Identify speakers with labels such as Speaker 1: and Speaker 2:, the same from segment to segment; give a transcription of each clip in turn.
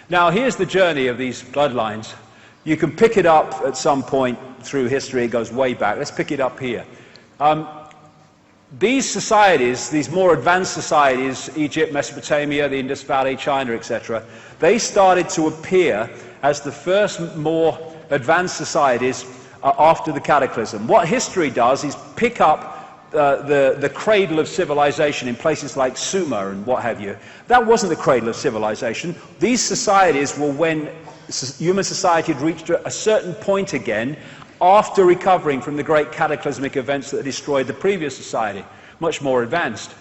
Speaker 1: Now, here's the journey of these bloodlines. You can pick it up at some point through history. It goes way back. Let's pick it up here. These societies, these more advanced societies, Egypt, Mesopotamia, the Indus Valley, China, etc., they started to appear as the first more advanced societies after the cataclysm. What history does is pick up the cradle of civilization in places like Sumer and what have you. That wasn't the cradle of civilization. These societies were when human society had reached a certain point again after recovering from the great cataclysmic events that destroyed the previous society, much more advanced.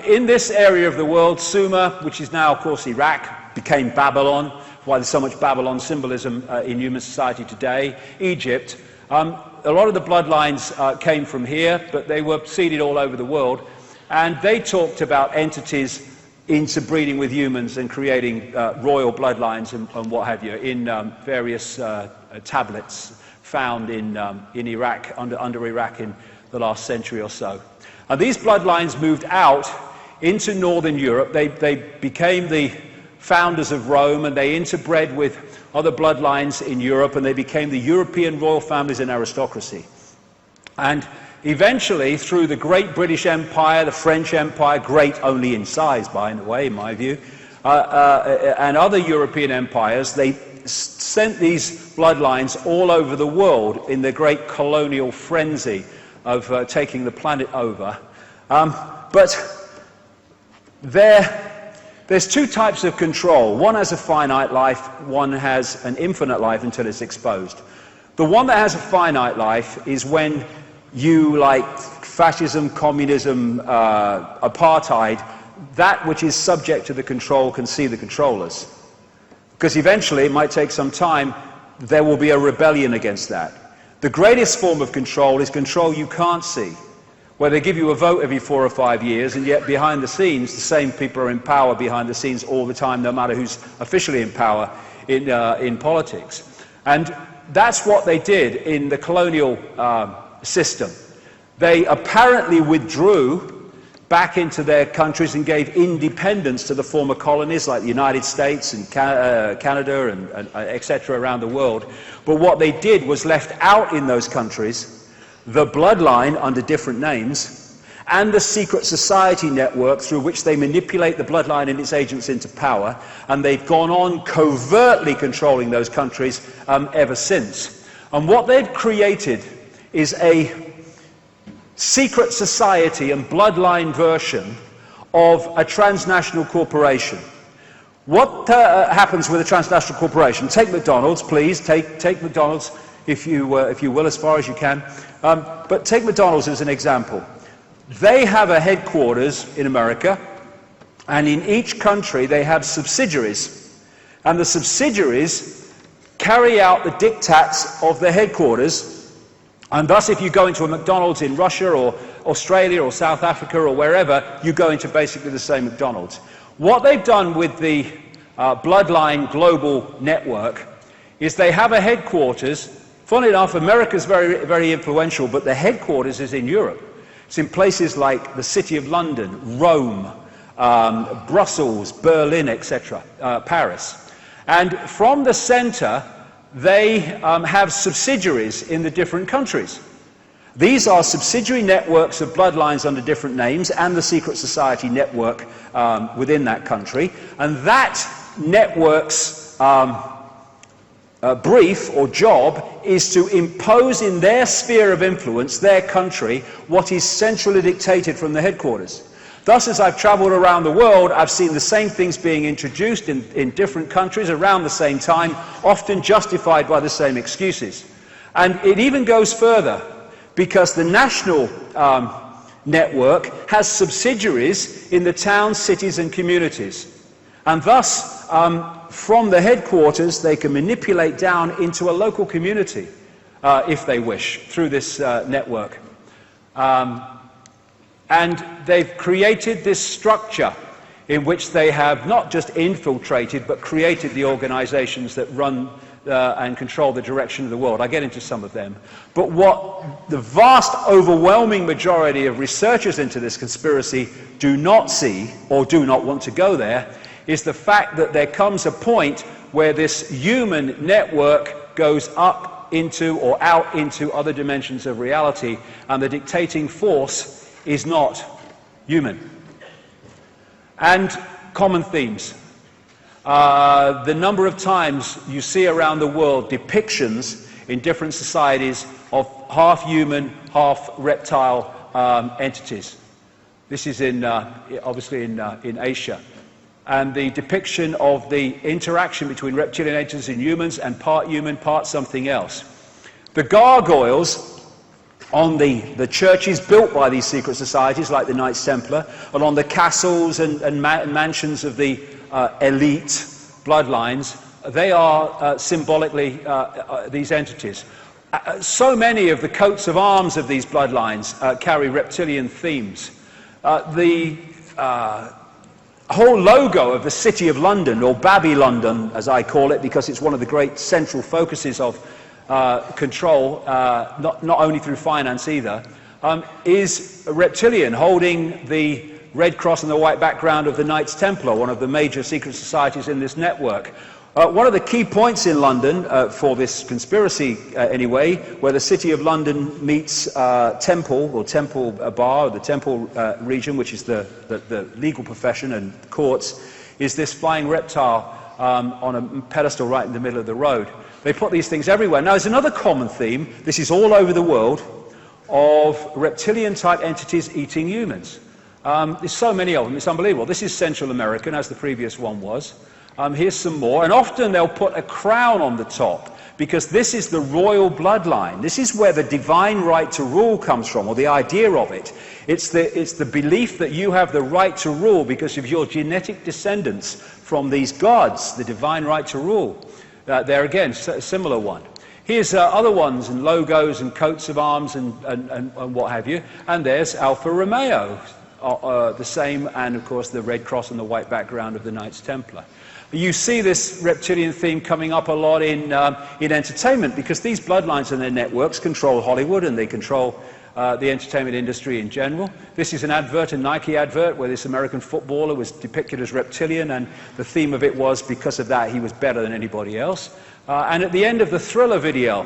Speaker 1: In this area of the world, Sumer, which is now, of course, Iraq, became Babylon, why there's so much Babylon symbolism in human society today. Egypt, a lot of the bloodlines came from here, but they were seeded all over the world, and they talked about entities interbreeding with humans and creating royal bloodlines and what have you in various tablets found in Iraq, under Iraq in the last century or so. And these bloodlines moved out into northern Europe. They became the founders of Rome, and they interbred with other bloodlines in Europe, and they became the European royal families and aristocracy. And eventually, through the great British Empire, the French Empire, great only in size, by the way, in my view, and other European empires, they sent these bloodlines all over the world in the great colonial frenzy of taking the planet over. But there's two types of control. One has a finite life, one has an infinite life until it's exposed. The one that has a finite life is when you, like fascism, communism, apartheid, that which is subject to the control can see the controllers. Because eventually, it might take some time, there will be a rebellion against that. The greatest form of control is control you can't see, where they give you a vote every 4 or 5 years, and yet behind the scenes, the same people are in power behind the scenes all the time, no matter who's officially in power in politics. And that's what they did in the colonial system. They apparently withdrew back into their countries and gave independence to the former colonies like the United States and Canada and etc. around the world. But what they did was left out in those countries the bloodline under different names and the secret society network through which they manipulate the bloodline and its agents into power, and they've gone on covertly controlling those countries ever since. And what they've created is a secret society and bloodline version of a transnational corporation. What happens with a transnational corporation? Take McDonald's, please. Take McDonald's, if you will, as far as you can. But take McDonald's as an example. They have a headquarters in America, and in each country they have subsidiaries. And the subsidiaries carry out the diktats of the headquarters. And thus, if you go into a McDonald's in Russia or Australia or South Africa or wherever, you go into basically the same McDonald's. What they've done with the Bloodline Global Network is they have a headquarters. Funnily enough, America's very, very influential, but the headquarters is in Europe. It's in places like the City of London, Rome, Brussels, Berlin, etc., Paris. And from the center, they have subsidiaries in the different countries. These are subsidiary networks of bloodlines under different names and the secret society network within that country. And that network's brief or job is to impose in their sphere of influence, their country, what is centrally dictated from the headquarters. Thus, as I've traveled around the world, I've seen the same things being introduced in different countries around the same time, often justified by the same excuses. And it even goes further, because the national network has subsidiaries in the towns, cities, and communities. And thus, from the headquarters, they can manipulate down into a local community, if they wish, through this network. And they've created this structure in which they have not just infiltrated, but created the organizations that run and control the direction of the world. I get into some of them. But what the vast, overwhelming majority of researchers into this conspiracy do not see, or do not want to go there, is the fact that there comes a point where this human network goes up into or out into other dimensions of reality, and the dictating force is not human. And common themes. The number of times you see around the world depictions in different societies of half human, half reptile entities. This is obviously in Asia. And the depiction of the interaction between reptilian entities and humans, and part human, part something else. The gargoyles on the churches built by these secret societies, like the Knights Templar, and on the castles and mansions of the elite bloodlines, they are symbolically these entities. So many of the coats of arms of these bloodlines carry reptilian themes. The whole logo of the City of London, or Babylondon as I call it, because it's one of the great central focuses of control, not only through finance either, is a reptilian, holding the red cross and the white background of the Knights Templar, one of the major secret societies in this network. One of the key points in London, for this conspiracy anyway, where the City of London meets Temple, or Temple Bar, or the Temple region, which is the legal profession and courts, is this flying reptile on a pedestal right in the middle of the road. They put these things everywhere. Now, there's another common theme, this is all over the world, of reptilian-type entities eating humans. There's so many of them, it's unbelievable. This is Central American, as the previous one was. Here's some more, and often they'll put a crown on the top, because this is the royal bloodline. This is where the divine right to rule comes from, or the idea of it. It's the belief that you have the right to rule because of your genetic descendants from these gods, the divine right to rule. There again, a similar one. Here's other ones, and logos and coats of arms and what have you. And there's Alfa Romeo, the same, and of course the red cross and the white background of the Knights Templar. You see this reptilian theme coming up a lot in entertainment, because these bloodlines and their networks control Hollywood, and they control the entertainment industry in general. This is an advert, a Nike advert, where this American footballer was depicted as reptilian, and the theme of it was, because of that, he was better than anybody else. And at the end of the Thriller video,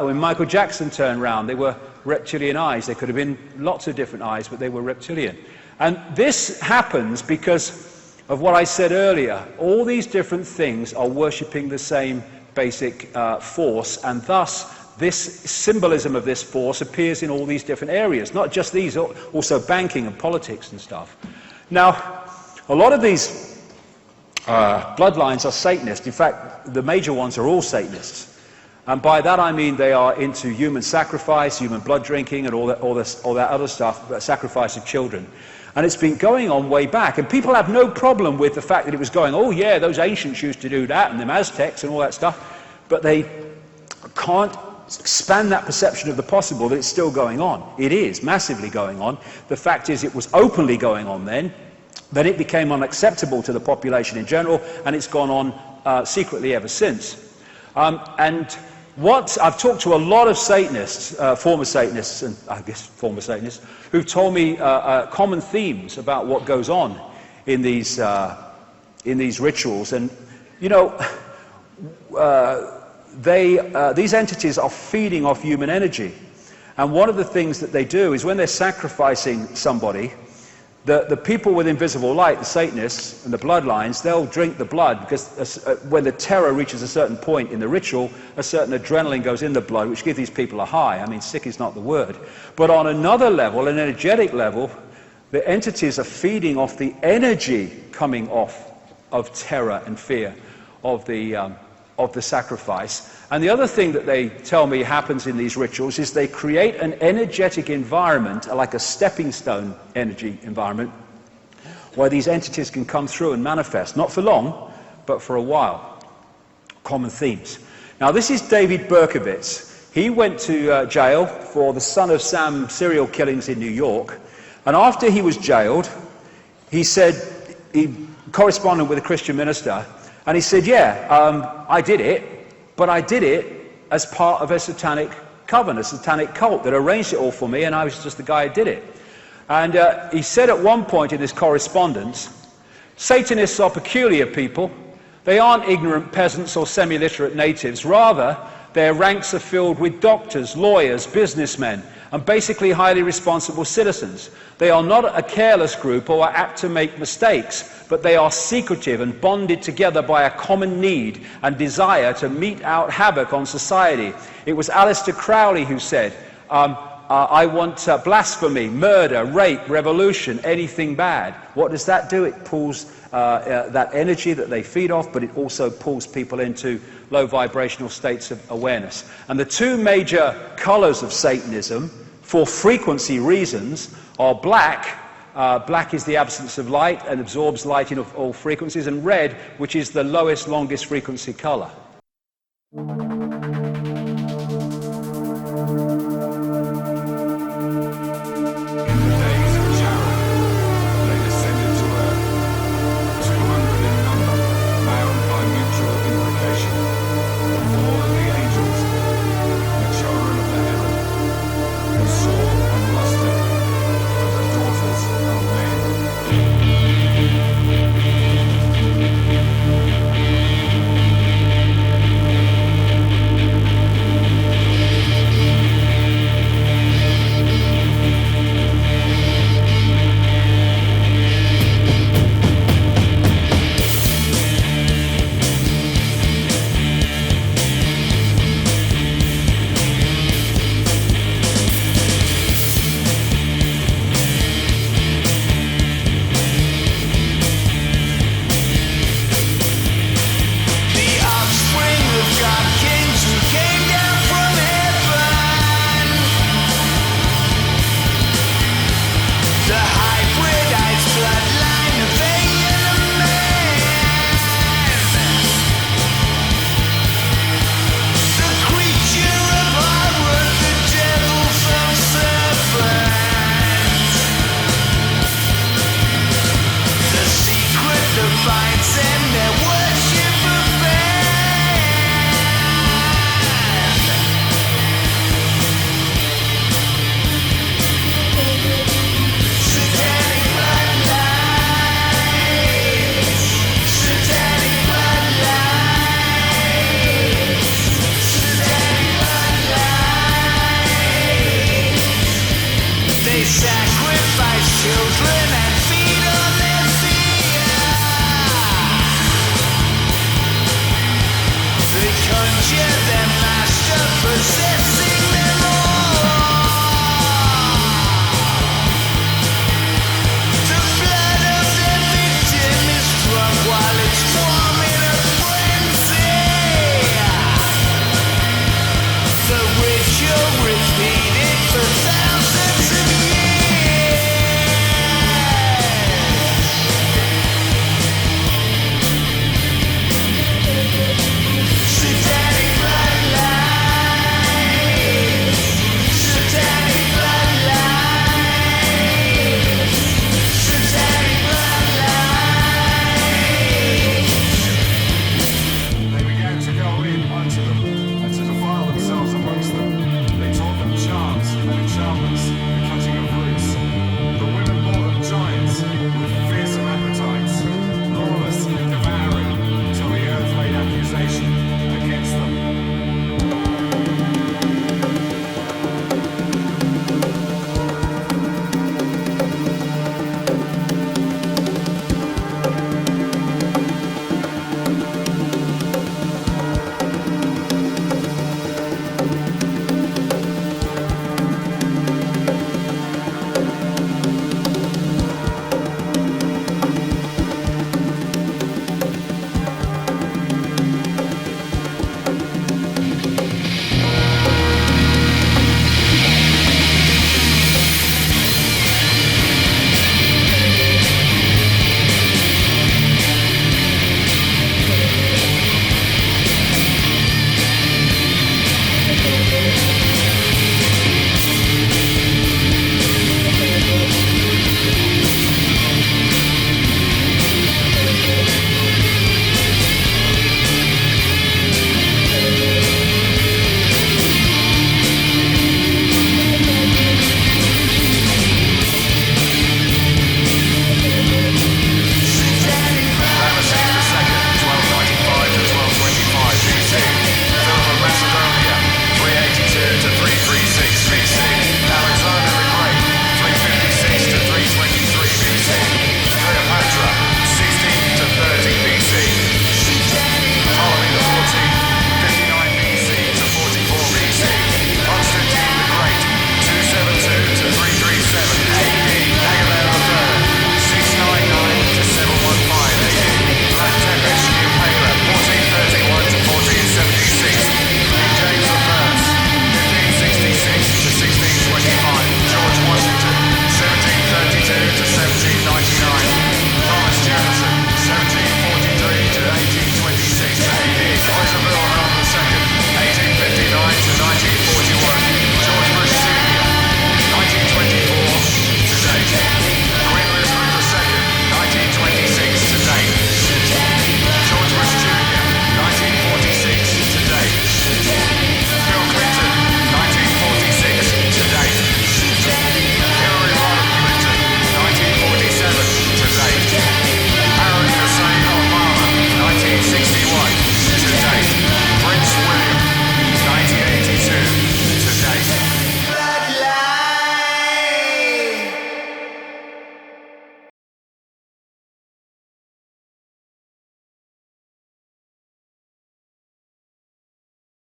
Speaker 1: when Michael Jackson turned round, they were reptilian eyes. They could have been lots of different eyes, but they were reptilian. And this happens because of what I said earlier. All these different things are worshipping the same basic force, and thus this symbolism of this force appears in all these different areas, not just these, also banking and politics and stuff. Now, a lot of these bloodlines are Satanists. In fact, the major ones are all Satanists. And by that I mean they are into human sacrifice, human blood drinking, and all that other stuff, sacrifice of children. And it's been going on way back. And people have no problem with the fact that it was going, oh yeah, those ancients used to do that, and the Aztecs and all that stuff. But they can't expand that perception of the possible, that it's still going on. It is massively going on. The fact is, it was openly going on then it became unacceptable to the population in general, and it's gone on secretly ever since. And what I've talked to a lot of Satanists, former Satanists, and I guess former Satanists, who've told me common themes about what goes on in these rituals. And you know, these entities are feeding off human energy. And one of the things that they do is, when they're sacrificing somebody, the people with invisible light, the Satanists and the bloodlines, they'll drink the blood, because when the terror reaches a certain point in the ritual, a certain adrenaline goes in the blood, which gives these people a high. I mean, sick is not the word. But on another level, an energetic level, the entities are feeding off the energy coming off of terror and fear of the sacrifice. And the other thing that they tell me happens in these rituals is they create an energetic environment, like a stepping stone energy environment, where these entities can come through and manifest, not for long, but for a while. Common themes. Now, this is David Berkowitz. He went to jail for the Son of Sam serial killings in New York, and after he was jailed, he said, he corresponded with a Christian minister, and he said, yeah, I did it, but I did it as part of a satanic coven, a satanic cult that arranged it all for me, and I was just the guy who did it. And he said at one point in his correspondence Satanists are peculiar people. They aren't ignorant peasants or semi-literate natives. Rather, their ranks are filled with doctors, lawyers, businessmen, and basically highly responsible citizens. They are not a careless group or are apt to make mistakes, but they are secretive and bonded together by a common need and desire to mete out havoc on society. It was Aleister Crowley who said, I want blasphemy, murder, rape, revolution, anything bad. What does that do? It pulls that energy that they feed off, but it also pulls people into low vibrational states of awareness. And the two major colors of Satanism, for frequency reasons, are black. Black is the absence of light and absorbs light in all frequencies, and red, which is the lowest, longest frequency color.
Speaker 2: Conjour them master possessing